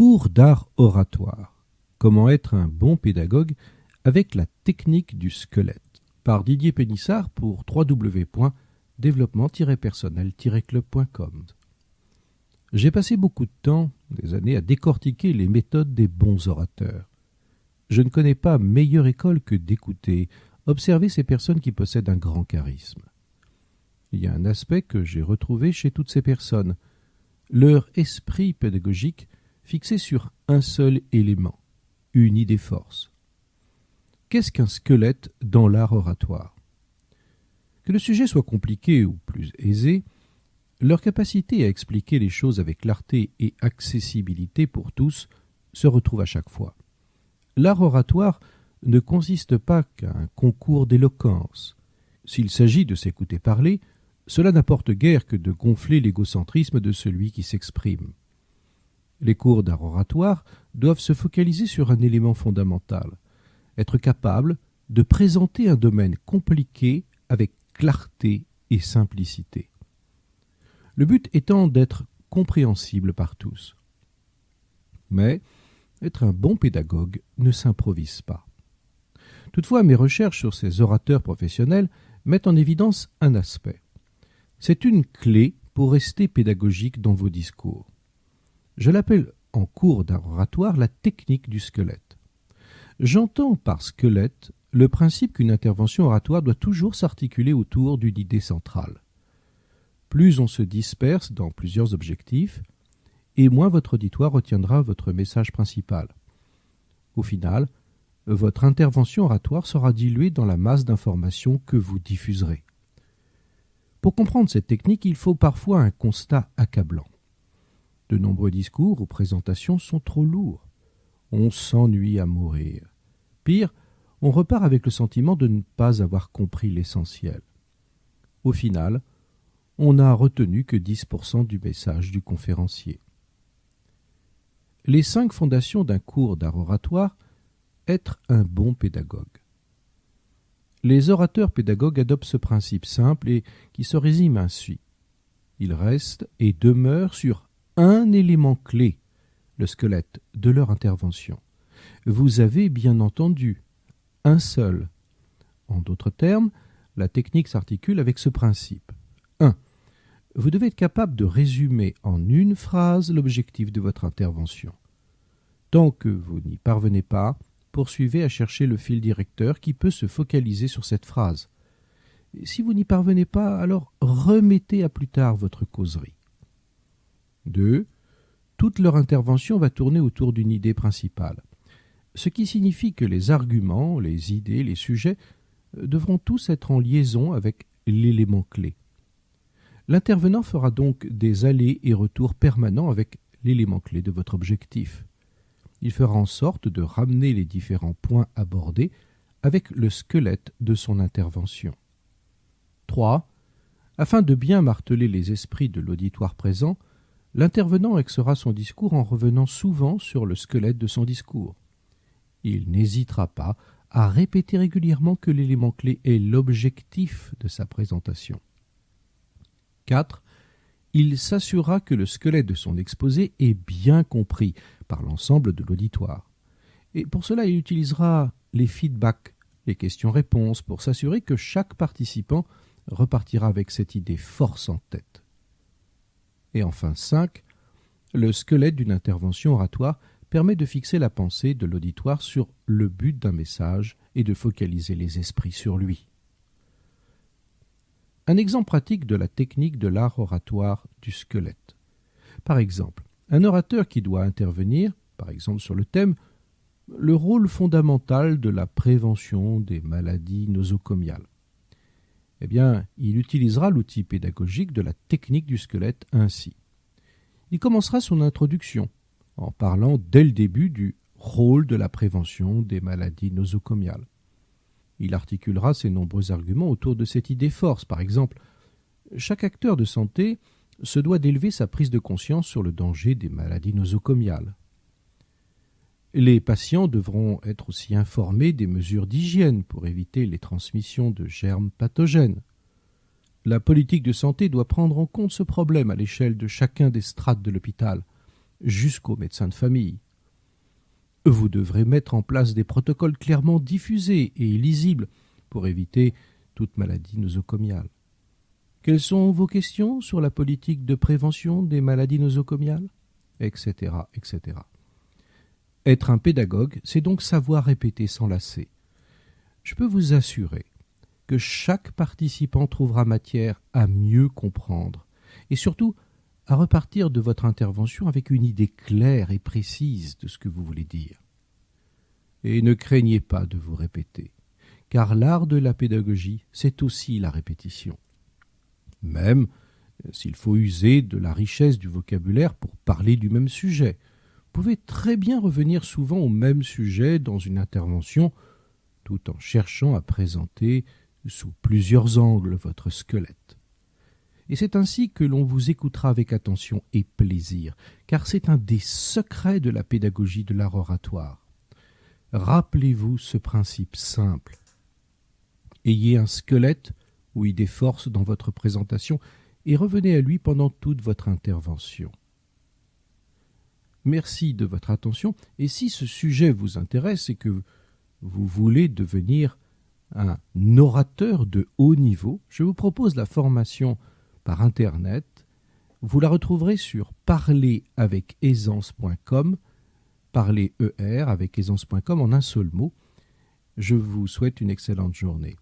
Cours d'art oratoire. Comment être un bon pédagogue avec la technique du squelette. Par Didier Pénissard pour www.développement-personnel-club.com. J'ai passé beaucoup de temps, des années, à décortiquer les méthodes des bons orateurs. Je ne connais pas meilleure école que d'écouter, observer ces personnes qui possèdent un grand charisme. Il y a un aspect que j'ai retrouvé chez toutes ces personnes, leur esprit pédagogique fixé sur un seul élément, une idée force. Qu'est-ce qu'un squelette dans l'art oratoire? Que le sujet soit compliqué ou plus aisé, leur capacité à expliquer les choses avec clarté et accessibilité pour tous se retrouve à chaque fois. L'art oratoire ne consiste pas qu'à un concours d'éloquence. S'il s'agit de s'écouter parler, cela n'apporte guère que de gonfler l'égocentrisme de celui qui s'exprime. Les cours d'art oratoire doivent se focaliser sur un élément fondamental, être capable de présenter un domaine compliqué avec clarté et simplicité. Le but étant d'être compréhensible par tous. Mais être un bon pédagogue ne s'improvise pas. Toutefois, mes recherches sur ces orateurs professionnels mettent en évidence un aspect. C'est une clé pour rester pédagogique dans vos discours. Je l'appelle en cours d'art oratoire la technique du squelette. J'entends par squelette le principe qu'une intervention oratoire doit toujours s'articuler autour d'une idée centrale. Plus on se disperse dans plusieurs objectifs, et moins votre auditoire retiendra votre message principal. Au final, votre intervention oratoire sera diluée dans la masse d'informations que vous diffuserez. Pour comprendre cette technique, il faut parfois un constat accablant. De nombreux discours ou présentations sont trop lourds. On s'ennuie à mourir. Pire, on repart avec le sentiment de ne pas avoir compris l'essentiel. Au final, on n'a retenu que 10% du message du conférencier. Les 5 fondations d'un cours d'art oratoire, être un bon pédagogue. Les orateurs pédagogues adoptent ce principe simple et qui se résume ainsi. Ils restent et demeurent sur un élément clé, le squelette de leur intervention. Vous avez bien entendu un seul. En d'autres termes, la technique s'articule avec ce principe. 1. Vous devez être capable de résumer en une phrase l'objectif de votre intervention. Tant que vous n'y parvenez pas, poursuivez à chercher le fil directeur qui peut se focaliser sur cette phrase. Si vous n'y parvenez pas, alors remettez à plus tard votre causerie. 2. Toute leur intervention va tourner autour d'une idée principale, ce qui signifie que les arguments, les idées, les sujets devront tous être en liaison avec l'élément clé. L'intervenant fera donc des allers et retours permanents avec l'élément clé de votre objectif. Il fera en sorte de ramener les différents points abordés avec le squelette de son intervention. 3. Afin de bien marteler les esprits de l'auditoire présent, l'intervenant axera son discours en revenant souvent sur le squelette de son discours. Il n'hésitera pas à répéter régulièrement que l'élément clé est l'objectif de sa présentation. 4. Il s'assurera que le squelette de son exposé est bien compris par l'ensemble de l'auditoire. Et pour cela, il utilisera les feedbacks, les questions-réponses, pour s'assurer que chaque participant repartira avec cette idée force en tête. Et enfin 5. Le squelette d'une intervention oratoire permet de fixer la pensée de l'auditoire sur le but d'un message et de focaliser les esprits sur lui. Un exemple pratique de la technique de l'art oratoire du squelette. Par exemple, un orateur qui doit intervenir, par exemple sur le thème « Le rôle fondamental de la prévention des maladies nosocomiales ». Eh bien, il utilisera l'outil pédagogique de la technique du squelette ainsi. Il commencera son introduction en parlant dès le début du rôle de la prévention des maladies nosocomiales. Il articulera ses nombreux arguments autour de cette idée force. Par exemple, chaque acteur de santé se doit d'élever sa prise de conscience sur le danger des maladies nosocomiales. Les patients devront être aussi informés des mesures d'hygiène pour éviter les transmissions de germes pathogènes. La politique de santé doit prendre en compte ce problème à l'échelle de chacun des strates de l'hôpital, jusqu'au médecin de famille. Vous devrez mettre en place des protocoles clairement diffusés et lisibles pour éviter toute maladie nosocomiale. Quelles sont vos questions sur la politique de prévention des maladies nosocomiales, etc., etc. Être un pédagogue, c'est donc savoir répéter sans lasser. Je peux vous assurer que chaque participant trouvera matière à mieux comprendre et surtout à repartir de votre intervention avec une idée claire et précise de ce que vous voulez dire. Et ne craignez pas de vous répéter, car l'art de la pédagogie, c'est aussi la répétition. Même s'il faut user de la richesse du vocabulaire pour parler du même sujet, vous pouvez très bien revenir souvent au même sujet dans une intervention, tout en cherchant à présenter sous plusieurs angles votre squelette. Et c'est ainsi que l'on vous écoutera avec attention et plaisir, car c'est un des secrets de la pédagogie de l'art oratoire. Rappelez-vous ce principe simple. Ayez un squelette ou idée force dans votre présentation et revenez à lui pendant toute votre intervention. Merci de votre attention et si ce sujet vous intéresse et que vous voulez devenir un orateur de haut niveau, je vous propose la formation par Internet. Vous la retrouverez sur parleravec-aisance.com, parler avec aisance.com en un seul mot. Je vous souhaite une excellente journée.